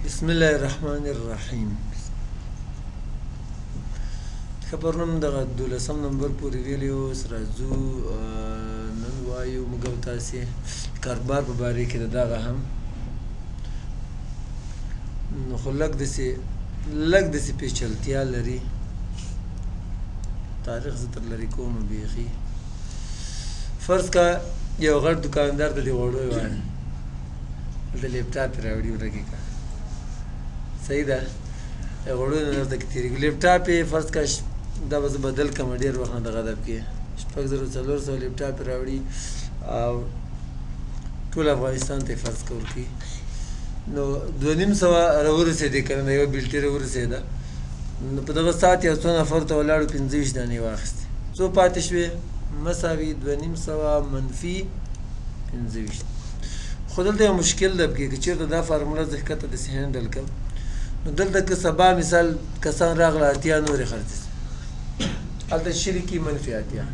بسم الله الرحمن الرحیم. خبرنم دغه 12 نمبر پورې ویلي اوس راځو نن وایو موږ او تاسې کاروبار په باره کې د دغه هم نو خو لږ داسې پیچلتیا لري. تاریخ زه تر لرې کوم بیخي. فرض کا یو غټ دکاندار ته دې غوړو وایي د لیپټاپ یې راوړي ورکې کا صحیح ده غوړو نه درته کې تېرېږي لیپټاپ یې فرض کا دا به زه بدل کړم ډېر وخت نه دغه ادب کې 6,400 لیپټاپ یې راوړي او ټول افغانستان ته یې فرض که ورکوي نو 2,500 راورسېدې که نه یوه بېلټې راورسېده نو په دغه ساعت یو څو نفرو ته ولاړو 25 دانې واخیستې څو پاتې شوې مساوي 2,500 منفي 25 خو دلته یو مشکل ده پکې که چېرته دا فارموله زه ښکته داسې هینډل کړم نو دلته که سبا مثال کسان راغله 80 نورې خرڅې هلته شریکي منفي 80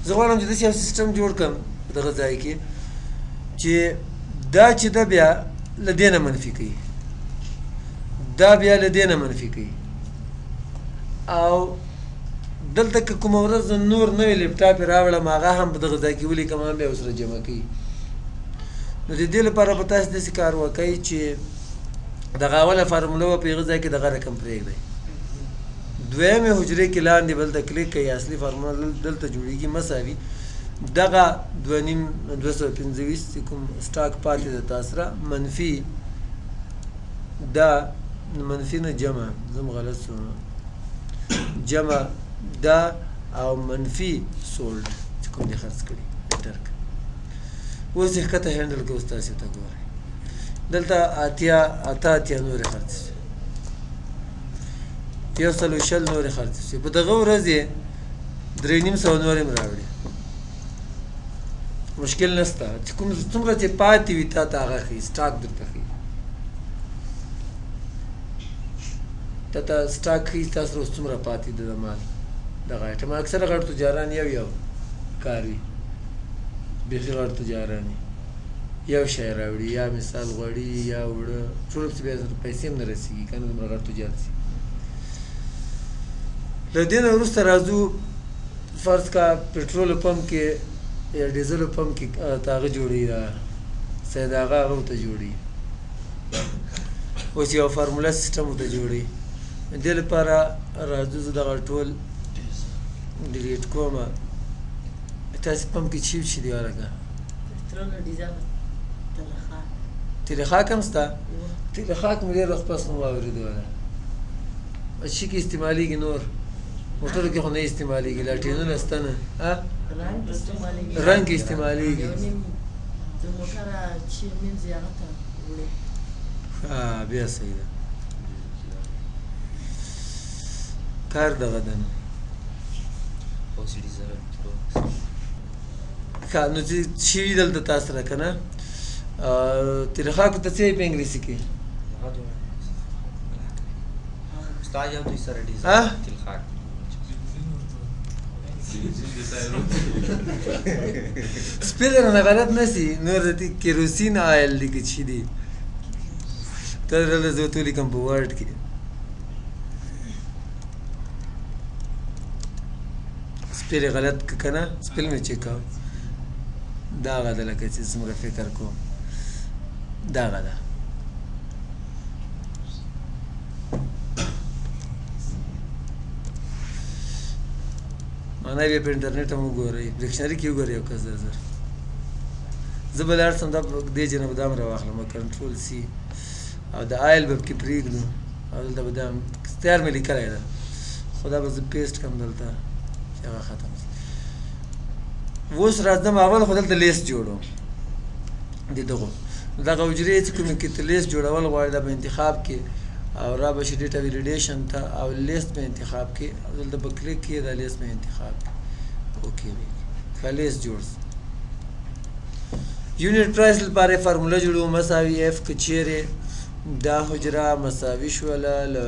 زه غواړم چې داسې یو سیسټم جوړ کړم په دغه ځای کې چې دا چې ده بیا له دې نه منفي کوي دا بیا له دې نه منفي کوي او دلته که کومه ورځ نور نوی لیپټاپ یې راوړم هغه هم په دغه ځای کې ولیکم هم بیا ورسره جمع کوي نو د دې لپاره به تاسې داسې کار وکئ چې دغه اوله فارموله به په هغه ځای کې دغه رقم پرېږدئ دویمې حجرې کې لاندې بل ته کلیک کوئ اصلي فارموله دلته جوړېږي مساوي دغه 2,225 چې کوم سټاک پاتې ده تا سره منفي دا منفي نه جمع زم غلط شوم جمع دا او منفي سولډ چې کوم دې خرڅ کړي انټر کړه اوس یې ښکته هینډل کوو اوس تاسې ته ګورئ دلته اته نورې خرڅې شوې 160 نورې خرڅې شوې په دغه ورځ یې 3,500 نورې هم راوړې مشکل نشته چې کوم څومره چې پاتې وي تا ته هغه ښیي سټاک درته ښیي تا ته سټاک ښیي ستا سره اوس څومره پاتې ده د مال دغه ایټم اکثره غټ تجاران یو کار وي بیخي غټ تجاران یو شی راوړي یا مثال غوړي یا اوړه ټول پسې بیا پیسې هم نه رسېږي که نه دومره غټ تجار شي له دې نه وروسته راځو فرض کا پټرولو پمپ کې یا ډیزلو پمپ کې ته هغه جوړوي سید هغه ورته جوړوي اوس یو فارموله سیسټم ورته جوړوي دې لپاره راځو زه دغه ټول ډیلیټ کوم تاسې پمپ کې چې دي هلکه تیل خاک هم شته تیل خاک مې ډېر وخت پس نه واورېدو شي کې استعمالېږي نور موټرو کې خو نه استعمالېږي لاټینونه شته نه رنګ کې استعمالېږي بیا صحیح ده کار دغه ده نو نو چې شي دلته تا سره که نه تیل خاکو ته څه یې په انګلیسي کې سپیلر نه غلط نشي نور د کیروسین آیل دی که چی دی ته دلته زه ورته ولیکم په ورډ کې سپیل یې غلط که که نه سپیل مې چک کوه دغه ده لکه چې څومره فکر کوم دغه ده معنی بیا په انټرنیټ هم وګورئ ډکشنري کې وګورئ یو کس زر زه به لاړ شم دا دې ځای نه به دا هم راواخلم کنټرول سی او د آیل به پکې پرېږدو او دلته به دا تیار مې لیکلی ده خو دا به زه پیسټ کړم دلته چې هغه ختم شي اوس راځم اول خو دلته لیست جوړوم د دغو دغه حجرې چې کومې کې ته لیست جوړول غواړې دا په انتخاب کې او را به شي ډیټا ویلیډیشن ته او لیست په انتخاب کې دلته به کلیک کې دا لیست په انتخاب کې اوکې وي ښه لیست جوړ یونټ پرایس لپاره فارموله جوړوو مساوي اف که چیرې دا حجره مساوي شوله له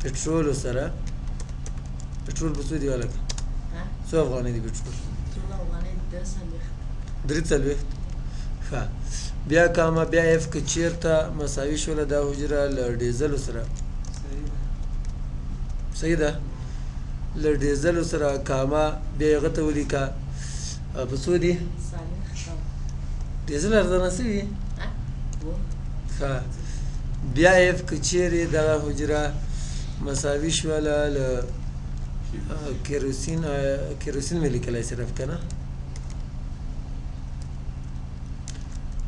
پټرولو سره پټرول په څو دی هلکه څو افغانۍ دی پټرول 3 څلوېښت ښه بیا کاما بیا اف که چیرته مساوي شوله دا حجره له ډیزلو سره صحیح ده له ډیزلو سره کاما بیا هغه ته ولیکه په څو دي ډیزل ارزانه شوي ښه بیا اف که چیرې دغه حجره مساوي شوله له کیروسین مې لیکلی صرف که نه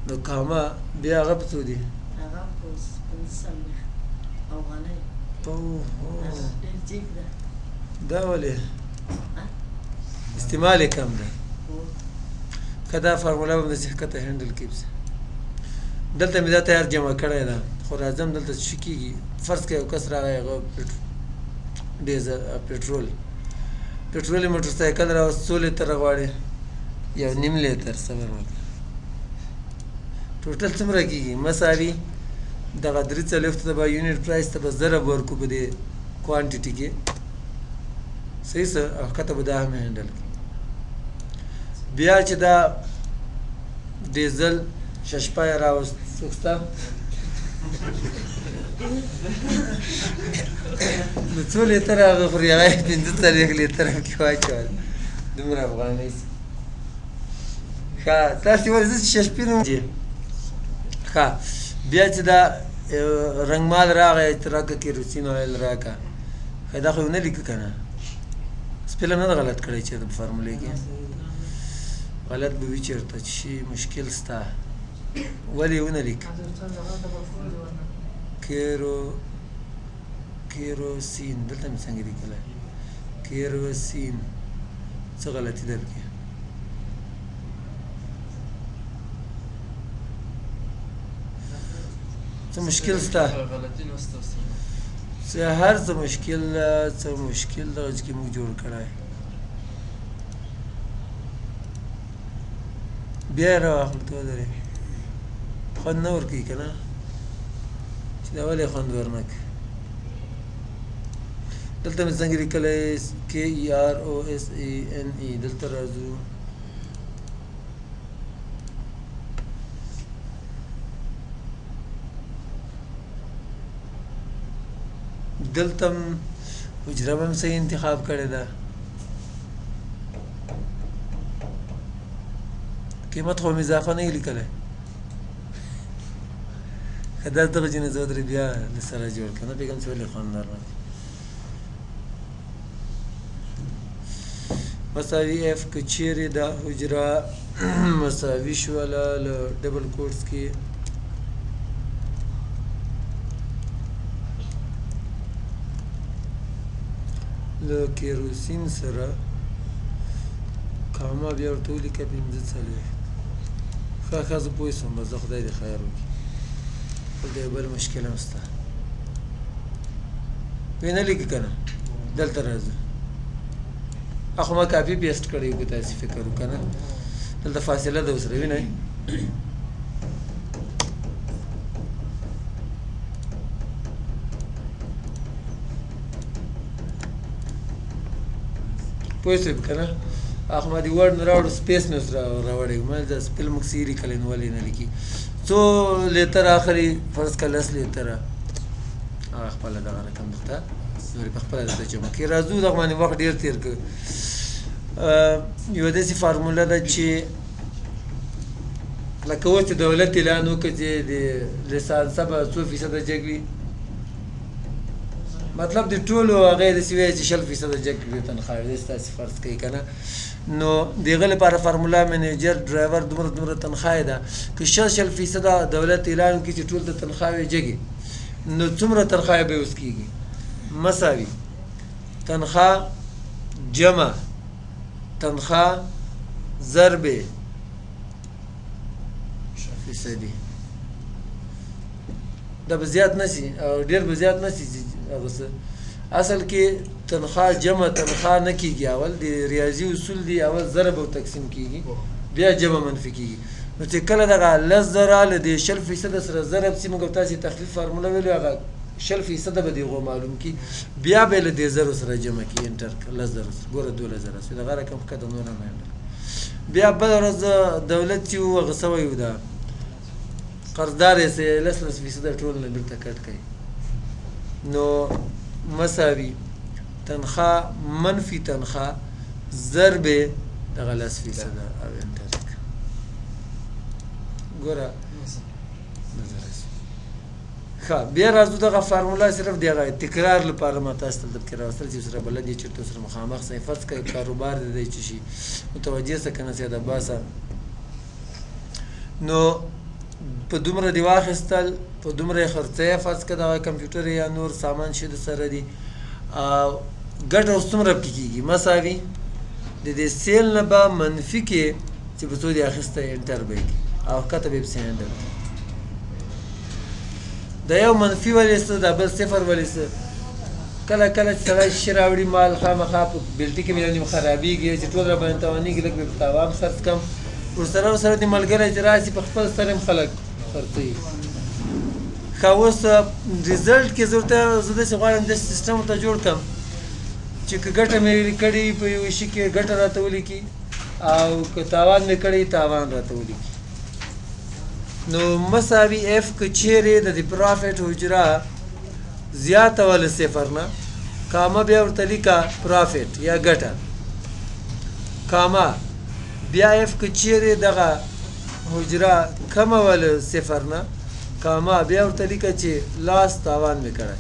نو کاما بیا هغه په څو دي هغه په 45 افغانۍ ډېر جګ ده دا ولې استعمال یې کم ده که دا فارموله به همداسې ښکته هینډل کېږي دلته مې دا تیار جمع کړی ده خو راځم دلته څه کېږي فرض کړه یو کس راغی هغه پټرول یې موټر سایکل راوست 100 لیتره غواړي 1.5 لیتر صبر وکړه ټوټل څومره کېږي مساوي دغه 43 ته به یونټ پرایس ته به ضرب ورکړو په دې کوانټیټي کې صحیح څه او ښکته به دا هم هینډل کړي بیا چې دا ډیزل ششپای راوست څوک شته نو 2 لیتره هغه خوري هغه یې 45 لیتره پکې واچول دومره افغانۍ ښه تاسې ولې زه چې ششپین ښه بیا چې دا رنګمال راغی چې راکړه کیروسین اویل راکړه ښه دا خو یې ونه لیکه که نه سپیله نه ده غلط کړی چېرته په فارمولې کې غلط به وي چېرته چې شي مشکل سته ولې یې ونه لیک کیروسین دلته مې څنګه لیکلی کیروسین څه غلطي ده پکې څه مشکل سته څه هر څه مشکل دغه چې موږ جوړ کړی بیا یې راواخلو ته ودرې خوند نه ورکوي که نه چې دا ولې خوند ورنکړي دلته مې څنګه لیکلی KEROSANE دلته راځو دلته حجره به هم صحیح انتخاب کړې ده قیمت خو مې اضافه نه یې لیکلی که دا دغه جنې زه ودرې بیا د سره جوړ کړه نه پوهېږم چې ولې خوند درنکړي مساوي اف که چیرې دا حجره مساوي شوله له ډبل کوټس کې له کیروسین سره کاما بیا ورته ولیکه 15 ښه زه پوه شوم بس زه خدای دې خیر وکړي دلته یو بل مشکل هم شته ویې نه لیکي که نه دلته راځو اخو ما کاپي پیسټ کړی وو که تاسې فکر وکړه نه دلته فاصله ده ورسره وینئ پوه شوې که نه اخو ما دې ورډ نه راوړو سپیس مې اوس راوړی ما دا سپیل موږ څه یې لیکلی نو ولې نه لیکي څو لیتره اخلي فرض کړه 10 لیتره هغه خپله دغه رقم درته نورې په خپله درته جمع کړي راځو دغه باندې وخت ډېر تېر کړ یوه داسې فارموله ده چې لکه اوس چې دولت اعلان وکړه چې د لیسانسه به 100% جګ وي مطلب د ټولو هغه یې داسې وایي چې 100% جګ وي تنخواه یې ستاسې فرض کوي که نه نو د هغه لپاره فارموله منیجر ډرایور دومره تنخواه ده که 100% دولت اعلان وکړي چې ټول د تنخواهې جګې نو څومره تنخواه به اوس کېږي مساوي تنخواه جمع تنخواه ضرب فیصدي دا به زیات نه شي او ډېر به زیات نه شي هغه څه اصل کې تنخواه جمع تنخواه نه کېږي اول د ریاضي اصول دي اول ضرب او تقسیم کېږي بیا جمع منفي کېږي نو چې کله دغه 10,000 له دې 0% سره ضرب شي موږ تاسې تخفیف فارموله ویلو هغه 0% به دغه معلوم کړي بیا به له دې 0 سره جمع کړي انټر 10,000 سره ګوره 2,000 سره دغه رقم ښکته نور هم بیا بله ورځ دولت چې و هغه سوی و دا قرضدار یې سه 10% ټول نه بیرته کټ کوي نو مساوي تنخواه منفي تنخواه ضرب دغه 10% او انټر ګوره ښه بیا راځو دغه فارمولا صرف دغه تکرار لپاره ما تاسو ته دلته راوستل چې سره بلد یې چېرته سره مخامخ سئ فرض کړئ کاروبار دی چې شي متوجه سه که نه سي د باسه نو په دومره دې واخیستل په دومره یې خرڅویې فرض کړه دغه کمپیوټر یا نور سامان چې د سره دي او ګټه اوس څومره پکې کېږي مساوي د دې سیل نه به منفي کې چې په څو دې اخیسته انټر به یې کړي او ښکته به یې پسې هینډل کړي د یو منفي ولې څه د بل صفر ولې څه کله کله چې سړی شي راوړي مال خامخا په بلټي کې مې یو نیم خرابېږي چې ټول راباندې تاوانېږي لږ به په تاوان خرڅ کړم ورسره دې ملګری چې راشي په خپل سر هم خلک خرڅوي ښه اوس ریزلټ کې زه ورته زه داسې غواړم داسې سیسټم ورته جوړ کړم چې که ګټه مې کړې په یو شي کې ګټه راته ولیکي او که تاوان مې کړی تاوان راته ولیکي نو مساوي اف که چیرې د دې پرافټ حجره زیاته وه له صفر نه کامه بیا ورته لیکه پرافټ یا ګټه کامه بیا اف که چیرې دغه حجره کمه وه له صفر نه کامه بیا ورته لیکه چې لاس تاوان مې کړی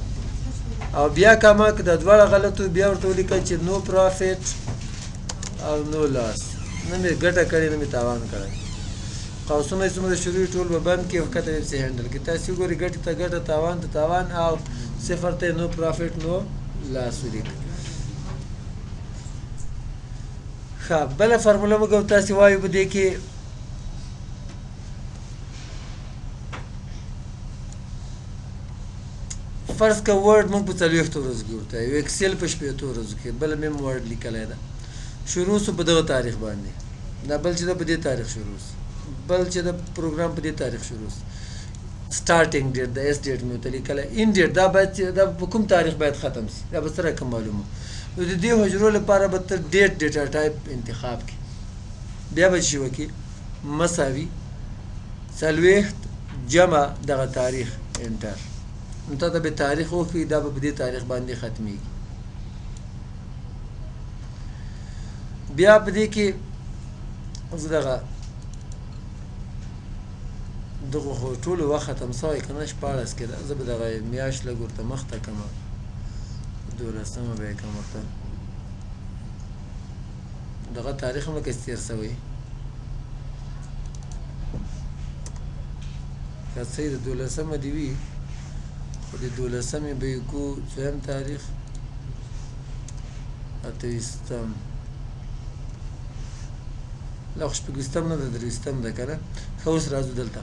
او بیا کامه که د دواړه غلط بیا ورته ولیکه چې نو پرافټ او نو لاس نه مې ګټه کړې نه مې تاوان کړی قوسونه چې څومره شروع ټول به بند کړي او ښکته به پسې هینډل کړي تاسې وګورئ ګټې ته ګټه تاوان ته تاوان او صفر ته نو پرافټ نو لاس ولیکئ ښه بله فارموله موږ او تاسې وایو په دې کې فرض که ورډ موږ په 40 ورځو کې ورته یو اکسل په 15 ورځو کې بله مې هم ورډ لیکلی ده شروع سو په دغه تاریخ باندې دا بل چې ده په دې تاریخ شروع سو بل چې د پروګرام په دې تاریخ شروع سو سټارټینګ ډیټ د اس ډیټ مې ورته لیکلی ان ډیټ دا باید دا په کوم تاریخ باید ختم سي دا به څه رقم معلومه نو د دې حجرو لپاره به ته ډیټ ډیټا ټایپ انتخاب کړي بیا به شي وکړي مساوي 40 جمع دغه تاریخ انټر نو تا ته به تاریخ وښیي دا به په دې تاریخ باندې ختمیږي بیا په دې کې زه دغه خو ټولو وخت ختم سوی که نه 14 کې ده زه به دغه میاشت لږ ورته مخته کړمه 12مه به یې کړم ورته دغه تاریخ هم لکه تېر سوی که صحیح د 12مه دې وي خو د 12مې به یې کو څویم تاریخ 28م لا خو 26م نه ده 30م ده که نه ښه اوس راځو دلته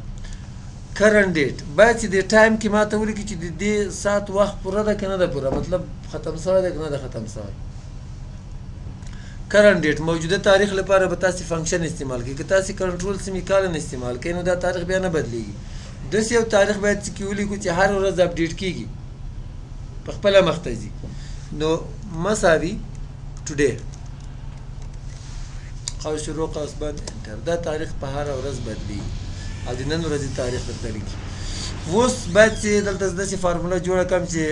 کرنټ ډیټ باید چې د ټایم کې ما ته ولیکي چې د دې ساعت وخت پوره ده که نه ده پوره مطلب ختم سوی ده که نه ده ختم سوی کرنټ ډیټ موجوده تاریخ لپاره به تاسې فنکشن استعمال کړئ که تاسې کنټرول سیمیکالن استعمال کړئ نو دا تاریخ بیا نه بدلیږي داسې یو تاریخ باید چې کې ولیکو چې هر ورځ اپډیټ کېږي په خپله مخته ځي نو مساوي ټوډے قوس شروع قوس بند انټر دا تاریخ په هره ورځ بدلیږي او د نن ورځې تاریخ درته لیکي اوس باید چې دلته داسې فارموله جوړه کړم چې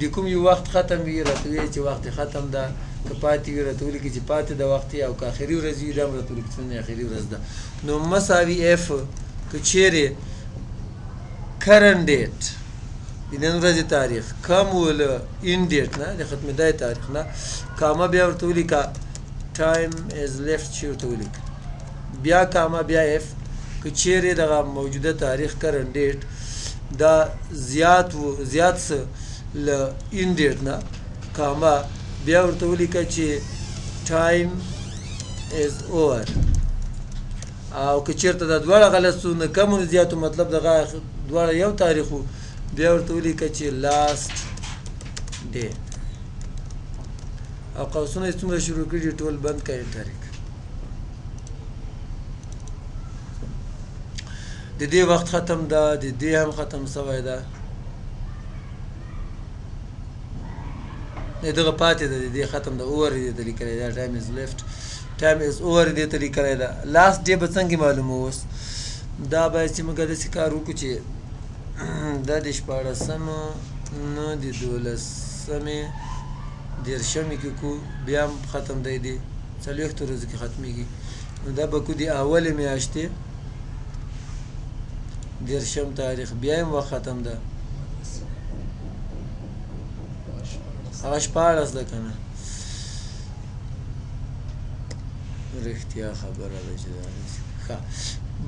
د کوم یو وخت ختم وي راته وایي چې وخت ختم ده که پاتې وي راته ولیکي چې پاتې ده وخت او که اخري ورځ وي دا هم راته ولیکي چې نن اخري ورځ ده نو مساوي اف که چیرې کرنټ ډیټ د نن ورځې تاریخ کم و له ان ډیټ نه د ختمېدای تاریخ نه کامه بیا ورته ولیکه ټایم از لیفټ چې ورته ولیکه بیا کامه بیا اف که چیرې دغه موجوده تاریخ کرنټ ډیټ دا زیات څه له ان ډیټ نه کامه بیا ورته ولیکه چې ټایم از اوور او که چیرته دا دواړه غلط سو نه کم نه زیاتو مطلب دغه دواړه یو تاریخ و بیا ورته ولیکه چې لاست ډے او قوسونه یې څومره شروع کړي ټول بند کړئ انټر یې د دې وخت ختم ده د دې هم ختم سوی ده دغه پاتې ده د دې ختم ده اوور دې ته لیکلی ده ټایم از لیفټ ټایم از اوور دې ته لیکلی ده لاست ډے به څنګه معلومه اوس دا باید چې موږ داسې کار وکړو چې دا د 14مه نه د 12مې 13مې کې کو بیا هم ختم دی د 40 ورځو کې ختمیږي نو دا به کو د اولې میاشتې 13 تاریخ بیا هم وخت ختم ده هغه 14 ده که نه رښتیا خبره ده چې دا ښه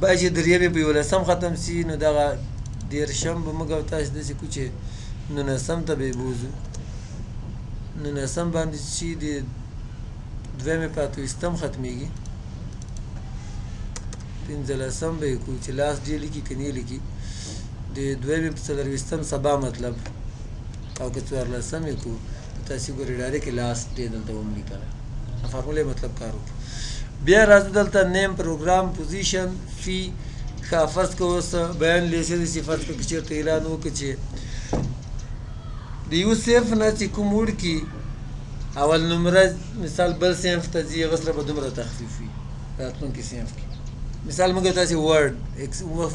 باید چې 3 په 11 ختم سي نو دغه 13 به موږ او تاسو داسې کوو چې 19 ته به یې بوځو 19 باندې چې د 2 په 28 ختمیږي 15 به یې کوو چې لاس ډې لیکي که نه لیکي د 2 په 24 سبا مطلب او که 14 یې کوو تاسې ګورئ ډایرکټ لاس ډې دلته هم لیکلی فارموله مطلب کار وکړو بیا راځو دلته نیم پروګرام پوزیشن فی ښه فرض که اوس بیان لیسې داسې فرض کړه که چېرته اعلان وکړه چې د یو صنف نه چې کوم وړکي اول نمره مثال بل صنف ته ځي هغه سره به دومره تخفیف وي راتلونکي صنف کې مثال موږ تاسې ورډ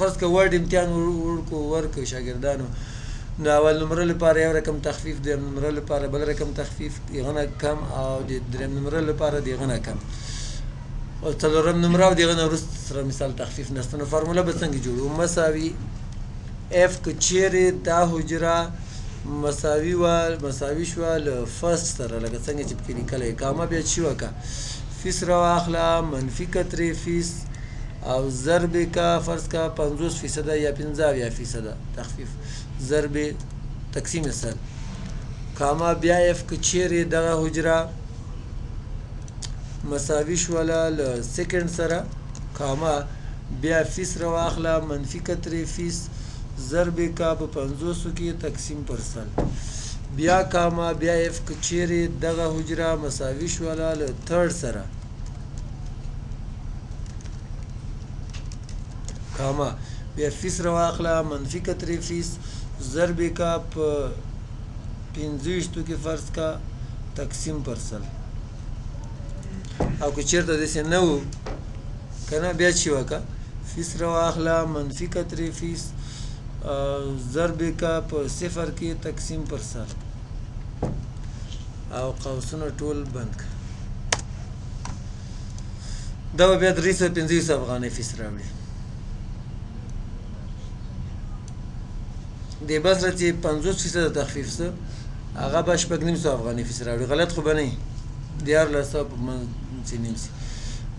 فرض که ورډ امتحان ورکړو شاګردانو نو اول نمره لپاره یو رقم تخفیف دویم نمره لپاره بل رقم تخفیف د هغه نه کم او د دریم نمره لپاره د هغه نه کم او څلورم نمره او د هغه نه وروسته سره مثال تخفیف نشته نو فارموله به څنګه جوړو مساوي اف که چیرې دا حجره مساوي شوه له فرست سره لکه څنګه چې پکې لیکلی کامه بیا چې وکړه فیس راواخله منفي که 3 فیس او ضرب کا فرض کا 50% یا 50% تخفیف ضرب تقسیم سل کاما بیا اف که چیرې دغه حجره مساوي شوله له سیکنډ سره کاما بیا فیس راواخله منفي که 3 فیس ضرب کا په 50 کې تقسیم پر سل بیا کاما بیا اف که چیرې دغه حجره مساوي شوله له تھرډ سره کاما بیا فیس راواخله منفي که 3 فیس ضرب کا په 25 کې فرض کا تقسیم پر سل او که چیرته داسې نه و که نه بیا چې وکړه فیس راواخله منفي که 3 فیس ضرب کا په 0 کې تقسیم پر سل او قوسونه ټول بند کړه دا به بیا 350 افغانۍ فیس راوړي د بس را چې 50% تخفیف څه هغه به 950 افغانۍ فیس راوړي غلط خو به نه وي 1400 په منځ چې نیم سي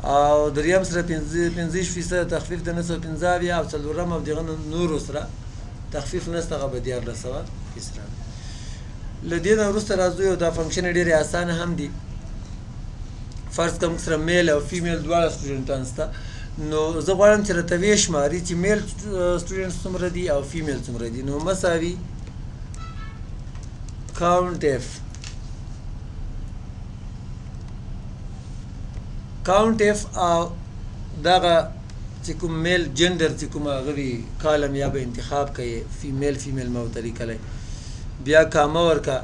او دریم سره 50% تخفیف د 950 او څلورم او دغه نورو سره تخفیف نشته هغه به 1400 فیس راوړي له دې نه وروسته راځو یو دا فنکشن ډېرې اسانه هم دي فرض کوم سره میل او فیمیل دواړه سټوډنټان شته نو زه غواړم چې راته ویې شماري چې میل سټوډنټس څومره دي او فیمیل څومره دي نو مساوي کاونټ اف او دغه چې کوم میل جنډر چې کوم هغه وي کالم یا به انتخاب کوي فیمیل مو ورته لیکلی بیا کامه ورکه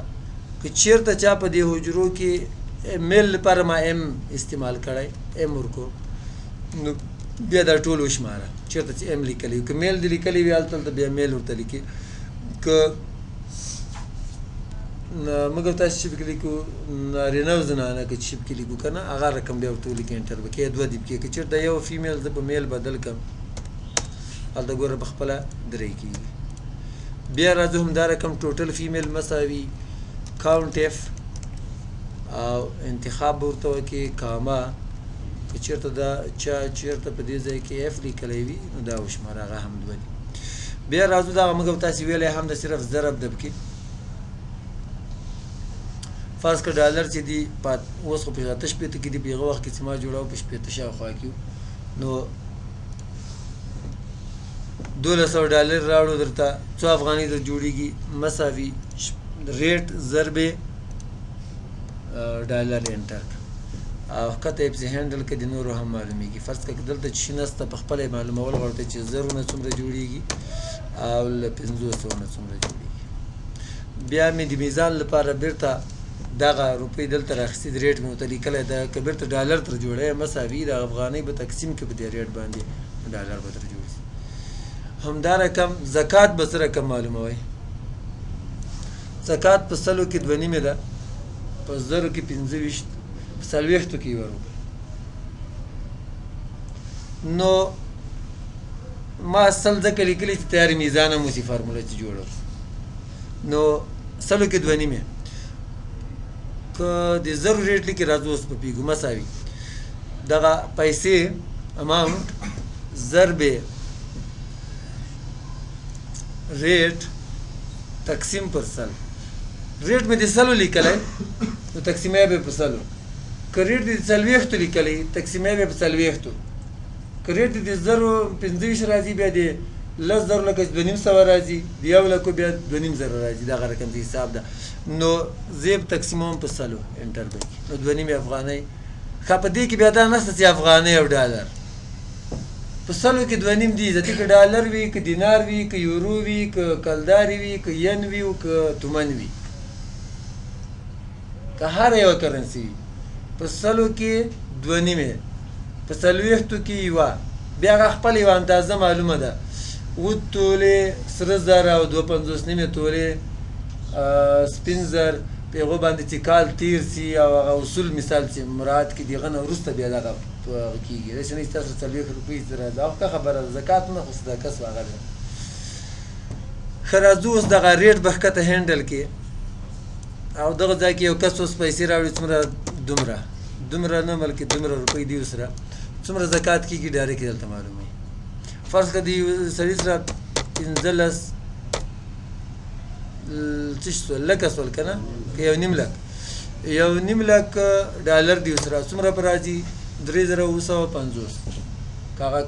که چېرته چا په دې حجرو کې میل لپاره ما ام استعمال کړی ام ورکو نو بیا دا ټول وشماره چېرته چې ام لیکلی وي که میل دې لیکلی وي هلته بیا میل ورته لیکي که موږ تاسو چې پکې لیکو نارینه او زنانه که چې پکې لیکو که نه هغه رقم بیا ورته ولیکئ انټر به کې 2 دې پکې که چېرته یو فیمیل زه په میل بدل کړم هلته ګوره په خپله 3 کېږي بیا راځو همدا رقم ټوټل فیمیل مساوي کاونټ اف او انتخاب به ورته وکړي کاما که چېرته دا چا چېرته په دې ځای کې اف لیکلی وي نو دا وشماره هغه هم 2 دي بیا راځو دغه موږ تاسې ویلی هم د صرف ضرب ده پکې فرض که ډالر چې دي اوس خو په 80 کې دي په هغه وخت کې چې ما جوړاو په 80 شاوخوا کې نو 1200 ډالر راوړو درته 100 افغانۍ در جوړېږي مساوي ریټ ضرب ډالر انټر او ښکته یې پسې هینډل کې د نورو هم معلومیږي فرض کړه دلته چې شي نسته په خپله یې معلومول غواړو چې زرونه څومره جوړېږي او له 500 نه څومره جوړېږي بیا مې د میزان لپاره بیرته دغه روپۍ دلته راخیستې د ریټ مې ورته لیکلی ده که بیرته ډالر تر جوړی مساوي د افغانۍ به تقسیم کړي په دې ریټ باندې ډالر به تر جوړ شي همدا رقم زکات به څه رقم معلوموئ. زکات په سلو کې 2.5 ده، په زرو کې 25، په 40 کې ورو. نو ما سل ځکه لیکلي چې تیارې میزان هم اوسي فارموله چې جوړه. نو سلو کې 2.5 که د زرو ریټ لیکي راځو اوس په پیګو مساوي دغه پیسې اماونټ ضرب ریټ تقسیم پر سل. ریټ مې د سلو لیکلی نو تقسیمه به په سلو. که ریټ د 40 لیکلی تقسیمه به په 40. که ریټ د 0.25 راځي بیا د 10,000 لکه 2.5 راځي، د 1 لکه بیا 2.5 راځي. دغه رقم د حساب ده. نو زیب تقسیموم په سلو انټر به کړي. نو 2.5 افغانۍ. ښه په دې کې بیا دا نشته چې افغانۍ او ډالر. په سلو کې 2.5 دي، ځکه که ډالر وي، که دینار وي، که یورو وي، که کلداري وي، که ین وي او که تومن وي، که هر یوه کرنسي وي. په سلو کې 2.5، په 40 کې 1. بیا هغه خپل یوه اندازه معلومه ده. 7 تولې سره زر او 2.50 تولې سپین زر په هغو باندې چې کال تیر سي او هغه اصول مثال چې مراد کړي د هغه نه وروسته بیا دغه کېږي. داسې نه چې تاسو 40 روپۍ راځي. هغه ښه خبره ده، زکات نه خو صدقه سوه هغه ده. ښه راځو اوس دغه ریټ به ښکته هینډل کې او دغه ځای کې یو کس اوس پیسې راوړي څومره دومره نه بلکې دومره روپۍ دي ورسره څومره زکات کېږي ډایرکټ دلته معلوموي. فرض کړه د یو سړي سره 15 څه شول لکه سول که نه که 1.5 لک 1.5 لک ډالر دي ورسره څومره به راځي 3,250. که هغه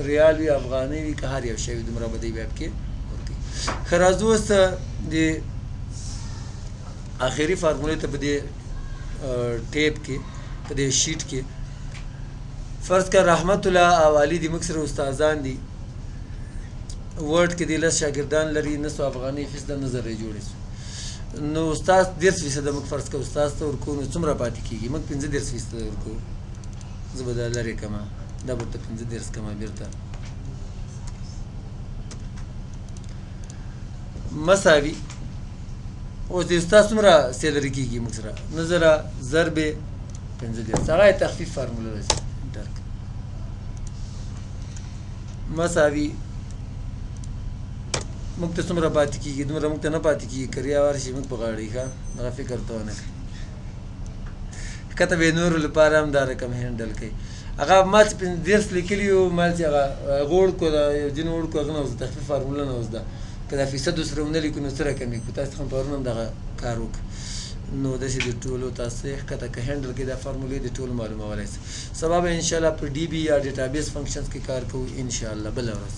ریال وي افغانۍ وي که هر یو شی وي دومره به دی بیا پکې ورکوي. ښه راځو اوس د آخري فارمولې ته په دې ټیپ کې په دې شیټ کې فرض کړه رحمت الله او علي د موږ سره استادان دي. ورډ کې د 10 شاګردان لري، نه سو افغانۍ فیصد نه زره جوړې سو. نو استاد 10% موږ فرض کړه استاد ته ورکوو نو څومره پاتې کېږي؟ موږ 15% ورکوو. زه به دا لرې کړم، دا به ورته 15 کړم بېرته مساوي. اوس د استاد څومره سیلري کېږي موږ سره؟ 9,000 ضرب 15. هغه یې تخفیف فارموله راځي مساوي. موږ ته څومره پاتې کېږي؟ دومره موږ ته نه پاتې کېږي. که ریا ورشي موږ په غاړه ښه دغه فکر ته ونه کړي. ښکته به یې نورو لپاره هم دا رقم هینډل کوي. هغه ما چې 15 لیکلي وو ما چې هغه غوړکو د یو ځینو وړکو هغه نه اوس تخفیف فارموله نه اوس ده. که دا فیصد ورسره ونه لیکو نو څه رقم لیکو؟ تاسو څخه پرون هم دغه کار وکړو. نو داسې د ټولو تاسو یې ښکته که هینډل کړئ دا فارمولې د ټولو معلومولی شئ. سبا به انشاءالله په ډي بي یا ډیټابیس فنکشنز کې کار کوو انشاءالله بله ورځ.